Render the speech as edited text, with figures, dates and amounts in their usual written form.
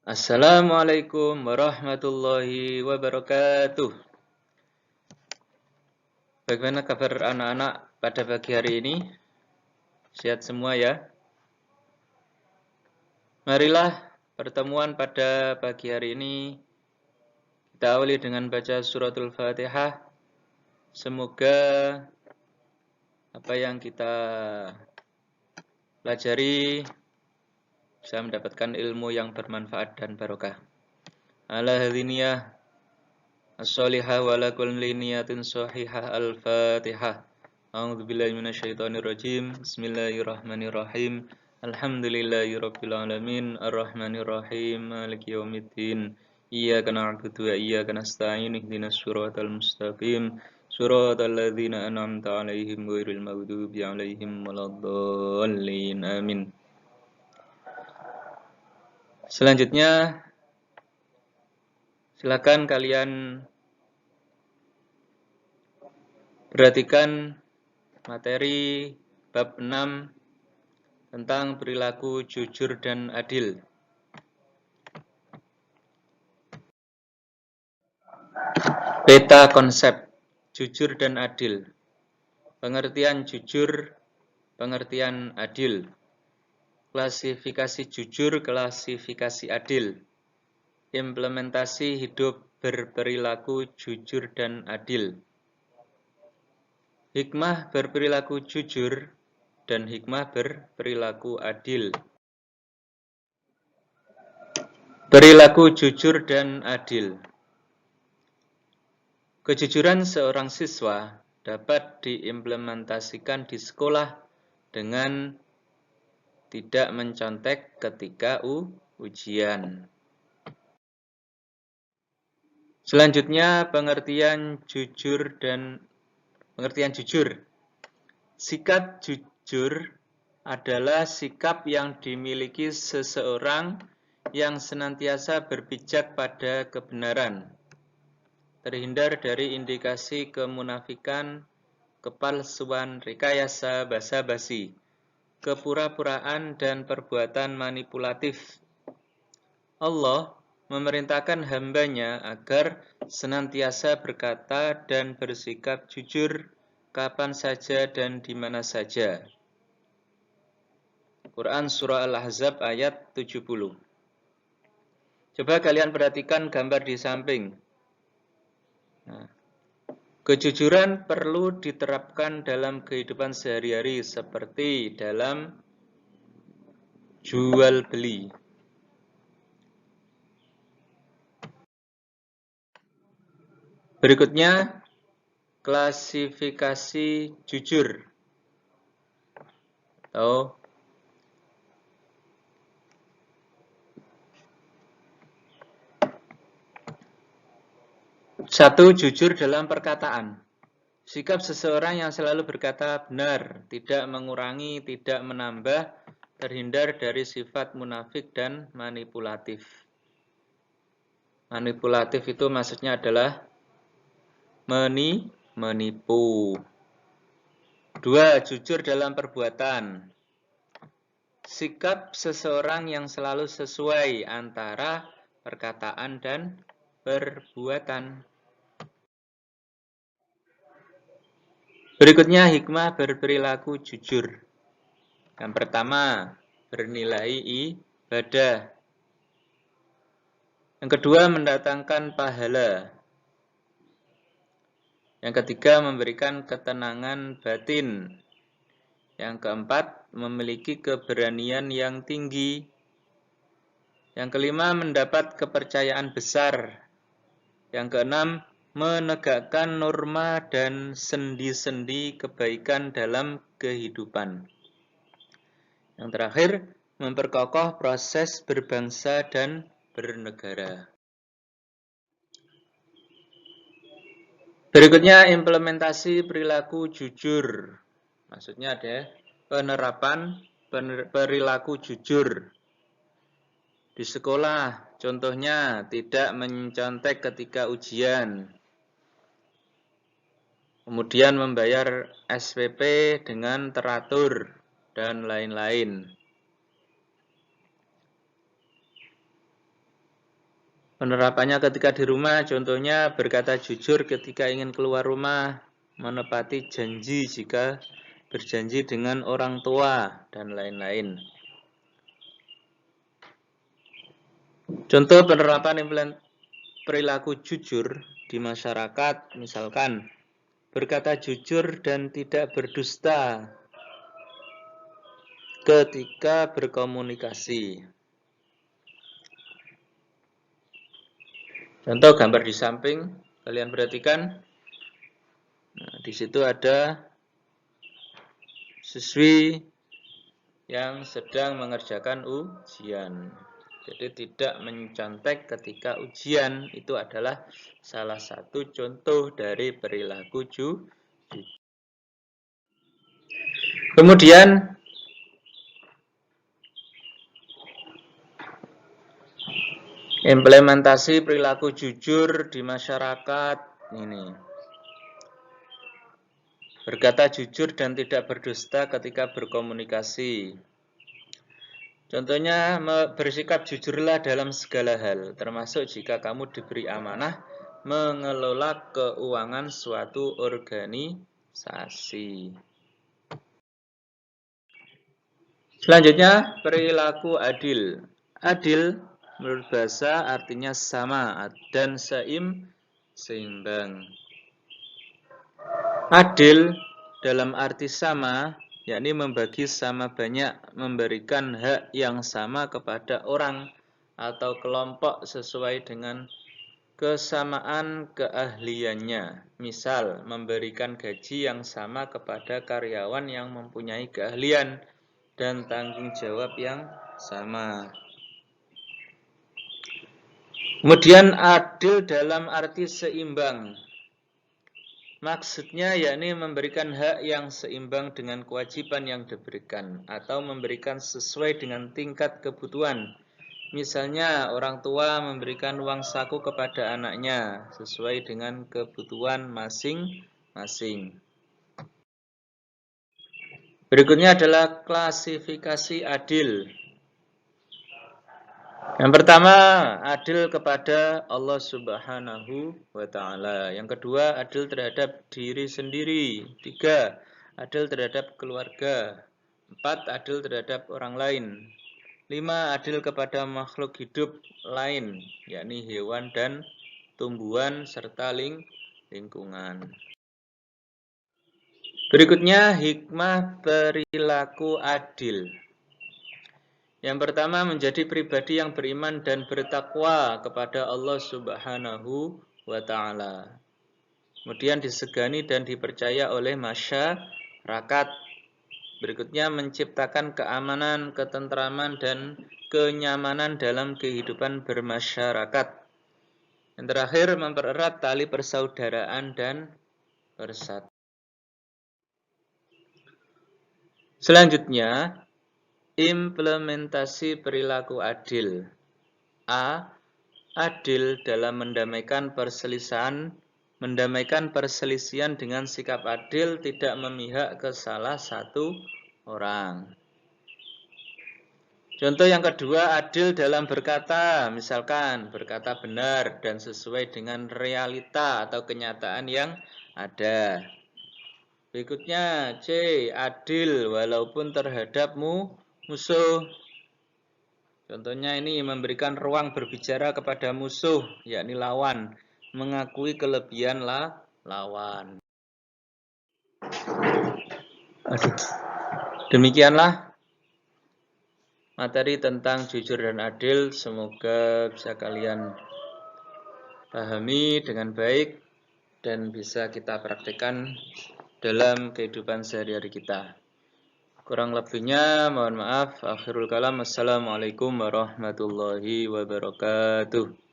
Assalamualaikum warahmatullahi wabarakatuh. Bagaimana kabar anak-anak pada pagi hari ini? Sehat semua ya? Marilah pertemuan pada pagi hari ini kita awali dengan baca suratul Fatihah. Semoga apa yang kita pelajari bisa mendapatkan ilmu yang bermanfaat dan barokah. Ala hadhiniyah as-solihah wa ala kulli niyatin sahihah al-Fatihah. A'udzubillahi minasyaitonirrajim. Bismillahirrahmanirrahim. Alhamdulillahirabbil alamin arrahmanirrahim maliki yaumiddin. Iyyaka na'budu wa iyyaka nasta'in ihdinas siratal mustaqim siratal ladzina an'amta 'alaihim ghairil maghdubi 'alaihim waladdallin. Amin. Selanjutnya silakan kalian perhatikan materi bab 6 tentang perilaku jujur dan adil. Beta konsep jujur dan adil. Pengertian jujur, pengertian adil. Klasifikasi jujur, klasifikasi adil. Implementasi hidup berperilaku jujur dan adil. Hikmah berperilaku jujur dan hikmah berperilaku adil. Perilaku jujur dan adil. Kejujuran seorang siswa dapat diimplementasikan di sekolah dengan tidak mencontek ketika ujian. Selanjutnya pengertian jujur. Sikap jujur adalah sikap yang dimiliki seseorang yang senantiasa berpijak pada kebenaran, terhindar dari indikasi kemunafikan, kepalsuan, rekayasa, basa-basi, kepura-puraan, dan perbuatan manipulatif. Allah memerintahkan hambanya agar senantiasa berkata dan bersikap jujur kapan saja dan di mana saja. Quran Surah Al-Ahzab ayat 70. Coba kalian perhatikan gambar di samping. Kejujuran perlu diterapkan dalam kehidupan sehari-hari seperti dalam jual beli. Berikutnya, klasifikasi jujur. Satu, jujur dalam perkataan. Sikap seseorang yang selalu berkata benar, tidak mengurangi, tidak menambah, terhindar dari sifat munafik dan manipulatif. Manipulatif itu maksudnya adalah menipu. Dua, jujur dalam perbuatan. Sikap seseorang yang selalu sesuai antara perkataan dan perbuatan. Berikutnya hikmah berperilaku jujur. Yang pertama, bernilai ibadah. Yang kedua, mendatangkan pahala. Yang ketiga, memberikan ketenangan batin. Yang keempat, memiliki keberanian yang tinggi. Yang kelima, mendapat kepercayaan besar. Yang keenam, menegakkan norma dan sendi-sendi kebaikan dalam kehidupan. Yang terakhir, memperkokoh proses berbangsa dan bernegara. Berikutnya implementasi perilaku jujur. Maksudnya ada penerapan perilaku jujur. Di sekolah, contohnya tidak mencontek ketika ujian. Kemudian membayar SPP dengan teratur dan lain-lain. Penerapannya ketika di rumah, contohnya berkata jujur ketika ingin keluar rumah, menepati janji jika berjanji dengan orang tua, dan lain-lain. Contoh penerapan perilaku jujur di masyarakat, misalkan berkata jujur dan tidak berdusta ketika berkomunikasi. Contoh gambar di samping, kalian perhatikan. Nah, di situ ada siswi yang sedang mengerjakan ujian. Jadi tidak mencontek ketika ujian, itu adalah salah satu contoh dari perilaku jujur. Kemudian implementasi perilaku jujur di masyarakat ini. Berkata jujur dan tidak berdusta ketika berkomunikasi. Contohnya, bersikap jujurlah dalam segala hal, termasuk jika kamu diberi amanah mengelola keuangan suatu organisasi. Selanjutnya, perilaku adil. Adil menurut bahasa artinya sama dan seimbang. Adil dalam arti sama, yakni membagi sama banyak, memberikan hak yang sama kepada orang atau kelompok sesuai dengan kesamaan keahliannya. Misal, memberikan gaji yang sama kepada karyawan yang mempunyai keahlian dan tanggung jawab yang sama. Kemudian adil dalam arti seimbang. Maksudnya yakni memberikan hak yang seimbang dengan kewajiban yang diberikan atau memberikan sesuai dengan tingkat kebutuhan. Misalnya orang tua memberikan uang saku kepada anaknya sesuai dengan kebutuhan masing-masing. Berikutnya adalah klasifikasi adil. Yang pertama, adil kepada Allah Subhanahu wa Ta'ala. Yang kedua, adil terhadap diri sendiri. 3, adil terhadap keluarga. 4, adil terhadap orang lain. 5, adil kepada makhluk hidup lain, yakni hewan dan tumbuhan serta lingkungan. Berikutnya, hikmah perilaku adil. Yang pertama, menjadi pribadi yang beriman dan bertakwa kepada Allah Subhanahu wa Ta'ala. Kemudian disegani dan dipercaya oleh masyarakat. Berikutnya, menciptakan keamanan, ketentraman, dan kenyamanan dalam kehidupan bermasyarakat. Yang terakhir, mempererat tali persaudaraan dan persatuan. Selanjutnya, implementasi perilaku adil. A. Adil dalam mendamaikan perselisihan dengan sikap adil, tidak memihak ke salah satu orang. Contoh yang kedua, adil dalam berkata, misalkan berkata benar dan sesuai dengan realita atau kenyataan yang ada. Berikutnya, C. Adil walaupun terhadap musuh. Contohnya ini memberikan ruang berbicara kepada musuh, yakni lawan, mengakui kelebihan lawan. Demikianlah materi tentang jujur dan adil. Semoga bisa kalian pahami dengan baik dan bisa kita praktikkan dalam kehidupan sehari-hari kita. Kurang lebihnya mohon maaf. Akhirul kalam. Assalamualaikum warahmatullahi wabarakatuh.